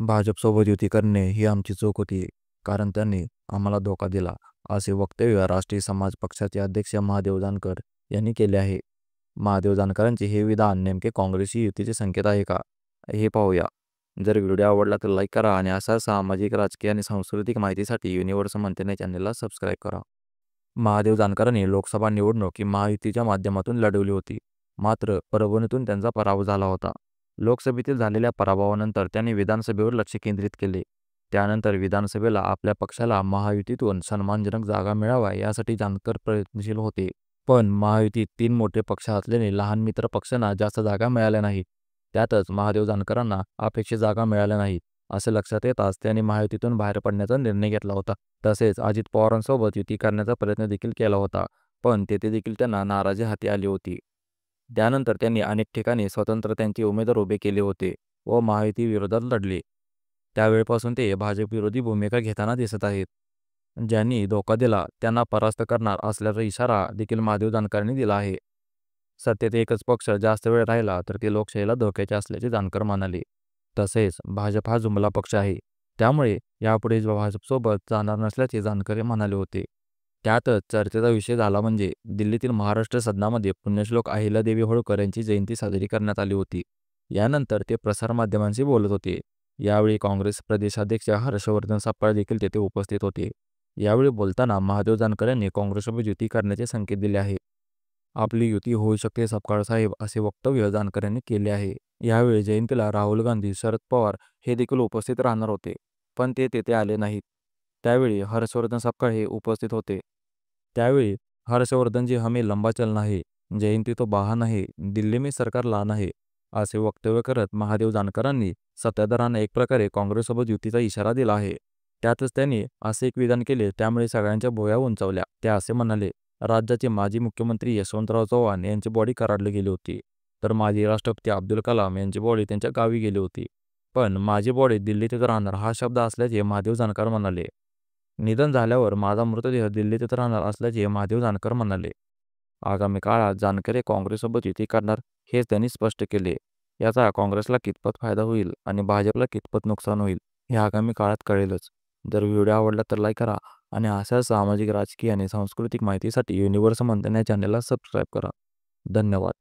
भाजपसोबत युती करणे ही आमची चूक होती, कारण त्यांनी आम्हाला धोका दिला, असे वक्तव्य राष्ट्रीय समाज पक्षाचे अध्यक्ष महादेव जानकर यांनी केले आहे. महादेव जानकरांचे हे विधान नेमके काँग्रेसशी युतीचे संकेत आहे का, हे पाहूया. जर व्हिडिओ आवडला तर लाईक करा आणि असा सामाजिक, राजकीय आणि सांस्कृतिक माहितीसाठी युनिव्हर्सल मंतन चॅनलला सबस्क्राईब करा. महादेव जानकरांनी लोकसभा निवडणूक ही महायुतीच्या माध्यमातून लढवली होती, मात्र परभणीतून त्यांचा पराभव झाला होता. लोकसभेतील झालेल्या पराभवानंतर त्यांनी विधानसभेवर लक्ष केंद्रित केले. त्यानंतर विधानसभेला आपल्या पक्षाला महायुतीतून सन्मानजनक जागा मिळाव्या यासाठी जानकर प्रयत्नशील होते. पण महायुतीत 3 मोठे पक्ष असल्याने लहान मित्र पक्षांना जास्त जागा मिळाल्या नाहीत. त्यातच महादेव जानकरांना अपेक्षित जागा मिळाल्या नाहीत. असे लक्षात येताच त्यांनी महायुतीतून बाहेर पडण्याचा निर्णय घेतला होता. तसेच अजित पवारांसोबत युती करण्याचा प्रयत्न देखील केला होता, पण तेथे देखील त्यांना नाराजी हाती आली होती. त्यानंतर त्यांनी अनेक ठिकाणी स्वतंत्र त्यांचे उमेदवार उभे केले होते व महायुती विरोधात लढले. त्यावेळपासून ते भाजप विरोधी भूमिका घेताना दिसत आहेत. ज्यांनी धोका दिला त्यांना परास्त करणार असल्याचा इशारा देखील महादेव जानकरांनी दिला आहे. सत्तेत एकच पक्ष जास्त वेळ राहिला तर ते लोकशाहीला धोक्याचे असल्याचे जानकर म्हणाले. तसेच भाजप हा जुमला पक्ष आहे, त्यामुळे यापुढे भाजपसोबत जाणार नसल्याचे जानकर म्हणाले होते. त्यातच चर्चेचा विषय झाला म्हणजे दिल्लीतील महाराष्ट्र सदनामध्ये पुण्यश्लोक अहिल्यादेवी होळकर यांची जयंती साजरी करण्यात आली होती. यानंतर ते प्रसारमाध्यमांशी बोलत होते. यावेळी काँग्रेस प्रदेशाध्यक्ष हर्षवर्धन सपकाळ देखील तेथे उपस्थित होते. यावेळी बोलताना महादेव जानकर यांनी काँग्रेससोबत युती करण्याचे संकेत दिले आहे. आपली युती होऊ शकते सपकाळ साहेब, असे वक्तव्य जानकर यांनी केले आहे. यावेळी जयंतीला राहुल गांधी, शरद पवार हे देखील उपस्थित राहणार होते, पण ते तेथे आले नाहीत. त्यावेळी हर्षवर्धन सपकाळ हे उपस्थित होते. त्यावेळी हर्षवर्धनजी हमें लंबा चलना है, जयंती तो बहाना है, दिल्ली में सरकार लाना है, असे वक्तव्य करत महादेव जानकरांनी सत्ताधाऱ्यांना एक प्रकारे काँग्रेससोबत युतीचा इशारा दिला आहे. त्यातच त्यांनी असे एक विधान केले त्यामुळे सगळ्यांच्या भुवया उंचावल्या. ते असे म्हणाले, राज्याचे माजी मुख्यमंत्री यशवंतराव चव्हाण यांची बॉडी कराडला गेली होती, तर माजी राष्ट्रपती अब्दुल कलाम यांची बॉडी त्यांच्या गावी गेली होती. पण माझी बॉडी दिल्लीतच राहणार हा शब्द असल्याचे महादेव जानकर म्हणाले. निधन झाल्यावर माझा मृतदेह दिल्लीतच राहणार असल्याचे महादेव जानकर म्हणाले. आगामी काळात जानकर काँग्रेससोबत युती करणार हेच त्यांनी स्पष्ट केले. याचा काँग्रेसला कितपत फायदा होईल आणि भाजपला कितपत नुकसान होईल हे आगामी काळात कळेलच. जर व्हिडिओ आवडला तर लाईक करा आणि अशा सामाजिक, राजकीय आणि सांस्कृतिक माहितीसाठी युनिव्हर्सल मंतन चॅनलला सबस्क्राईब करा. धन्यवाद.